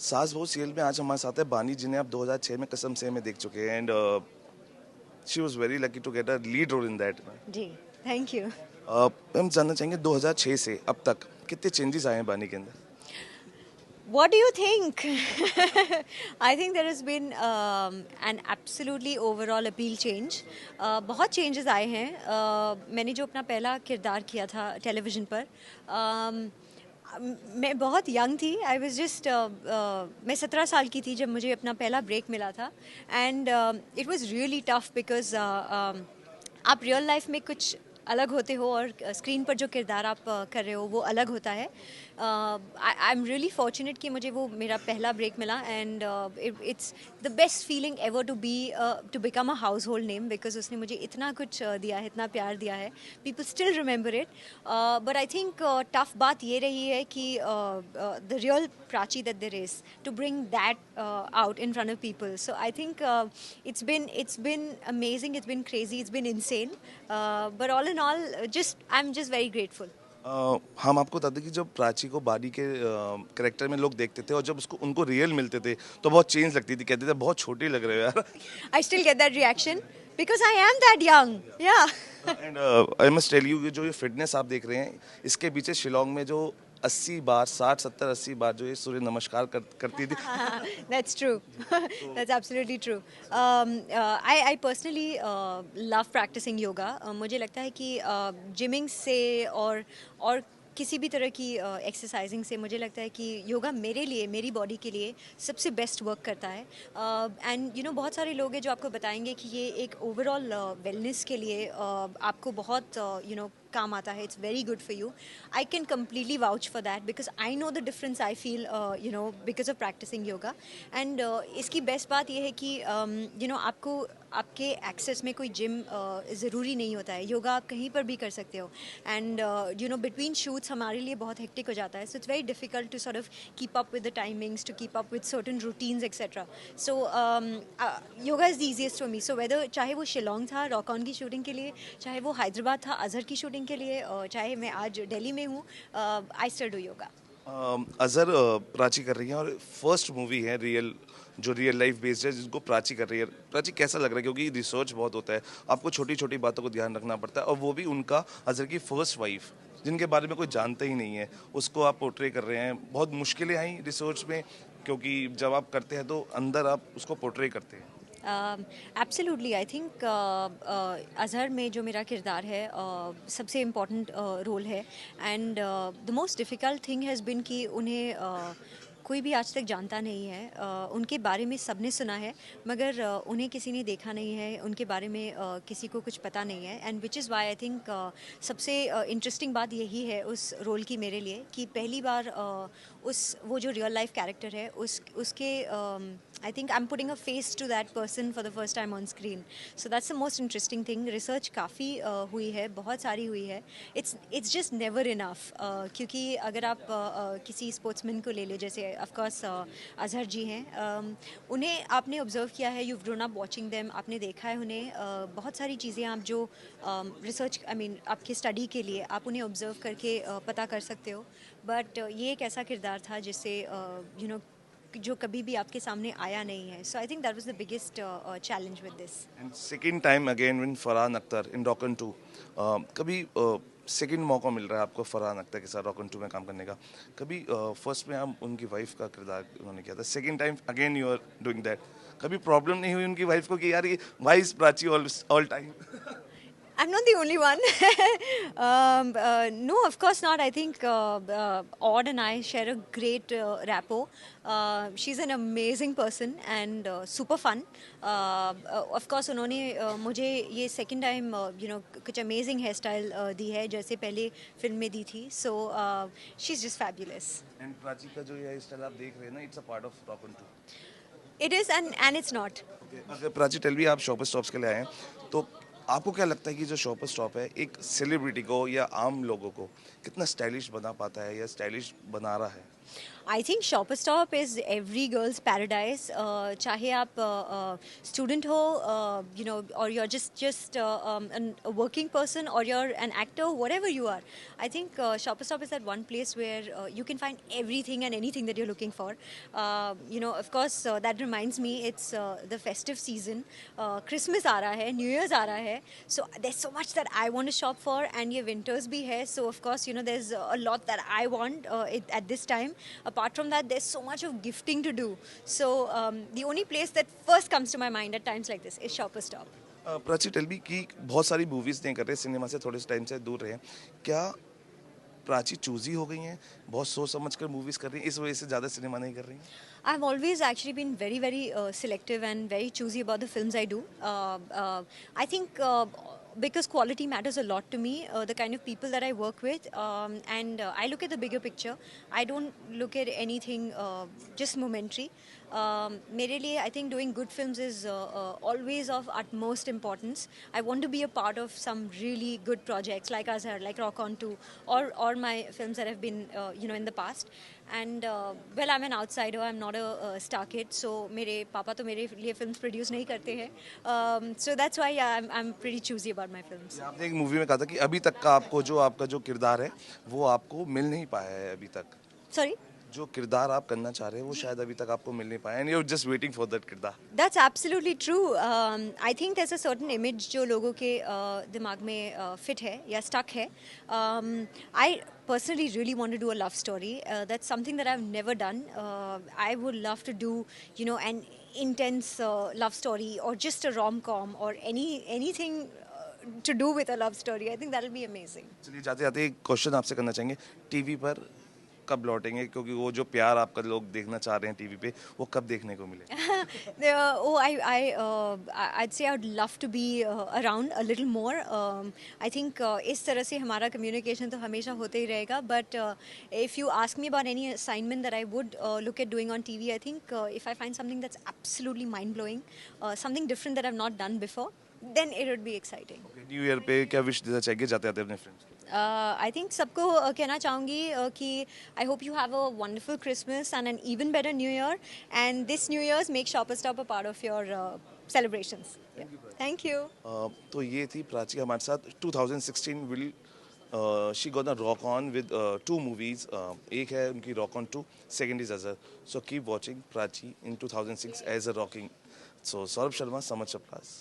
सास बहू सीरियल में आज हमारे साथ है बानी, जिन्हें आप 2006 में कसम से में देख चुके हैं and she was very lucky to get a lead role in that. जी, थैंक यू। हम जानना चाहेंगे 2006 से अब तक कितने चेंजेस आए हैं बानी के अंदर। What do you think? I think there has been an absolutely overall appeal change. बहुत changes आए हैं. मैंने जो अपना पहला किरदार किया था टेलीविज़न पर, मैं बहुत यंग थी. आई वॉज जस्ट मैं 17 साल की थी जब मुझे अपना पहला ब्रेक मिला था. And it was really tough because आप रियल लाइफ में कुछ अलग होते हो और स्क्रीन पर जो किरदार आप कर रहे हो वो अलग होता है. आई एम रियली फॉर्चुनेट कि मुझे वो मेरा पहला ब्रेक मिला. And it's the best feeling ever to become a household name because उसने मुझे इतना कुछ दिया है, इतना प्यार दिया है. People still remember it. But I think tough बात ये रही है कि the real Prachi that there is to bring that out in front of people. So I think it's been amazing, it's been crazy, it's been insane. But all in all, I'm just very grateful. हम आपको बता दें कि जब प्राची को बानी के character में लोग देखते थे और जब उसको उनको रियल मिलते थे तो बहुत चेंज लगती थी, कहते थे बहुत छोटी लग रहे हो यार. I still get that reaction because I am that young. Yeah. And I must tell you, जो ये फिटनेस आप देख रहे हैं इसके पीछे शिलोंग में जो 80 बार 60 70 80 बार जो ये सूर्य नमस्कार करती थी. That's true. That's absolutely true. I personally love practicing yoga. मुझे लगता है कि जिमिंग से और किसी भी तरह की एक्सरसाइजिंग से मुझे लगता है कि योगा मेरे लिए, मेरी बॉडी के लिए सबसे बेस्ट वर्क करता है. एंड यू नो बहुत सारे लोग हैं जो आपको बताएंगे कि ये एक ओवरऑल वेलनेस के लिए आपको बहुत काम आता है. It's very good for you. I can completely vouch for that because I know the difference I feel because of practising yoga. And इसकी बेस्ट बात यह है कि आपको आपके एक्सेस में कोई जिम ज़रूरी नहीं होता है. योगा आप कहीं पर भी कर सकते हो. एंड बिटवीन शूट्स हमारे लिए बहुत हेक्टिक हो जाता है. So it's very difficult to sort of keep up with the timings, to keep up with certain routines etcetera. So yoga is the easiest for me. So whether चाहे वो शिलोंग था rock on की shooting के लिए, चाहे वो हैदराबाद था अजहर की शूटिंग के लिए, चाहे मैं आज दिल्ली में हूँ, I still do yoga. Azhar Prachi कर रही है और फर्स्ट मूवी है जो रियल लाइफ बेस्ड है जिसको प्राची कर रही है. प्राची कैसा लग रहा है, क्योंकि रिसर्च बहुत होता है, आपको छोटी छोटी बातों को ध्यान रखना पड़ता है और वो भी उनका अजहर की फर्स्ट वाइफ जिनके बारे में कोई जानता ही नहीं है उसको आप पोर्ट्रे कर रहे हैं. बहुत मुश्किलें आई रिसर्च में, क्योंकि जब आप करते हैं तो अंदर आप उसको पोर्ट्रे करते हैं. एब्सोल्युटली. आई थिंक अजहर में जो मेरा किरदार है सबसे इम्पॉर्टेंट रोल है. And the most difficult thing has been कि उन्हें कोई भी आज तक जानता नहीं है. उनके बारे में सबने सुना है मगर उन्हें किसी ने देखा नहीं है, उनके बारे में किसी को कुछ पता नहीं है. And which is why I think सबसे इंटरेस्टिंग बात यही है उस रोल की मेरे लिए कि पहली बार वो जो रियल लाइफ कैरेक्टर है उसके I think I'm putting a face to that person for the first time on screen. So that's the most interesting thing. Research काफ़ी हुई है, बहुत सारी हुई है. It's just never enough. क्योंकि अगर आप किसी स्पोर्ट्समैन को ले ले, जैसे of course अजहर जी हैं, उन्हें आपने ऑब्जर्व किया है, you've grown up watching them, आपने देखा है उन्हें. बहुत सारी चीज़ें आप जो रिसर्च आपके स्टडी के लिए आप उन्हें ऑब्जर्व करके पता कर सकते हो. बट ये एक ऐसा किरदार था जिससे जो कभी भी आपके सामने आया नहीं है. So I think that was the biggest challenge with this. And second time again with Farhan Akhtar in Rock On 2. कभी सेकेंड मौका मिल रहा है आपको फरहान अख्तर के साथ रॉकन 2 में काम करने का. कभी फर्स्ट में आप उनकी वाइफ का किरदार उन्होंने किया था, second time again you are doing that. कभी प्रॉब्लम नहीं हुई उनकी वाइफ को कि यार ये why is Prachi all time? I'm not the only one. No, of course not. I think Odd and I share a great rapport. She's an amazing person and super fun. Of course, उन्होंने मुझे ये second time कुछ amazing hair style दी है जैसे पहले film में दी थी. So she's just fabulous. And Prachi का जो ये हेयर स्टाइल आप देख रहे हैं ना, it's a part of Rock On 2. It is and it's not. अगर प्राची टेल भी आप शॉपर स्टॉप्स के लिए आए हैं तो आपको क्या लगता है कि जो शॉपर स्टॉप है एक सेलिब्रिटी को या आम लोगों को कितना स्टाइलिश बना पाता है या स्टाइलिश बना रहा है? I think Shopper Stop is every girl's paradise. चाहे आप student हो, or you're just a working person, or you're an actor, whatever you are. I think Shopper Stop is that one place where you can find everything and anything that you're looking for. Of course, that reminds me, it's the festive season. Christmas आ रहा है, New Year's आ रहा है. So there's so much that I want to shop for, and ये winters भी है. So of course, there's a lot that I want at this time. Apart from that, there's so much of gifting to do. So the only place that first comes to my mind at times like this is Shopper Stop. Prachi tell me कि बहुत सारी movies नहीं कर रहे, cinema से थोड़े time से दूर रहे हैं, क्या प्राची चूजी हो गई हैं, बहुत सोच समझ कर मूवीज कर रही हैं, इस वजह से ज़्यादा सिनेमा नहीं कर रही हैं? I've always actually been very, very selective and very choosy about the films I do. I think because quality matters a lot to me, the kind of people that I work with, and I look at the bigger picture. I don't look at anything just momentary. मेरे लिए I think doing good films is always of utmost importance. I want to be a part of some really good projects like Azhar, like Rock On 2, or my films that have been in the past. And well, I'm an outsider. I'm not a star kid. So मेरे पापा तो मेरे लिए films produce नहीं करते हैं. So that's why I'm pretty choosy about my films. आपने एक मूवी में कहा था कि अभी तक का आपका जो किरदार है वो आपको मिल नहीं पाया है अभी तक, Sorry? जो किरदार आप करना चाह रहे हैं वो शायद अभी तक आपको मिल नहीं पाया, and you are just waiting for that किरदार. That's absolutely true. I think there's a certain image जो लोगों के दिमाग में fit है या stuck है. I personally really want to do a love story. That's something that I've never done. I would love to do, an intense love story, or just a rom-com, or anything to do with a love story. I think that'll be amazing. चलिए जाते जाते एक question आपसे करना चाहेंगे, TV पर कब लौटेंगे, क्योंकि वो जो प्यार आपका लोग देखना चाह रहे हैं टीवी पे वो कब देखने को मिले? I'd say I'd love to be around a little more. I think इस तरह से हमारा communication तो हमेशा होते ही रहेगा. But if you ask me about any assignment that I would look at doing on TV, I think if I find something that's absolutely mind-blowing, something different that I've not done before, then it would be exciting. New year पे क्या wish देना चाहिए जाते जाते अपने friends को? I think सबको कहना चाहूँगी कि I hope you have a wonderful Christmas and an even better New Year. And this New Year's, make Shopper Stop a part of your celebrations. Thank you. तो ये थी प्राची हमारे साथ. 2016 will she gonna Rock On with 2 movies. एक है उनकी Rock On 2, second is Azhar. So keep watching Prachi in 2006 as a rocking. So Saurabh Sharma, Samachar plus.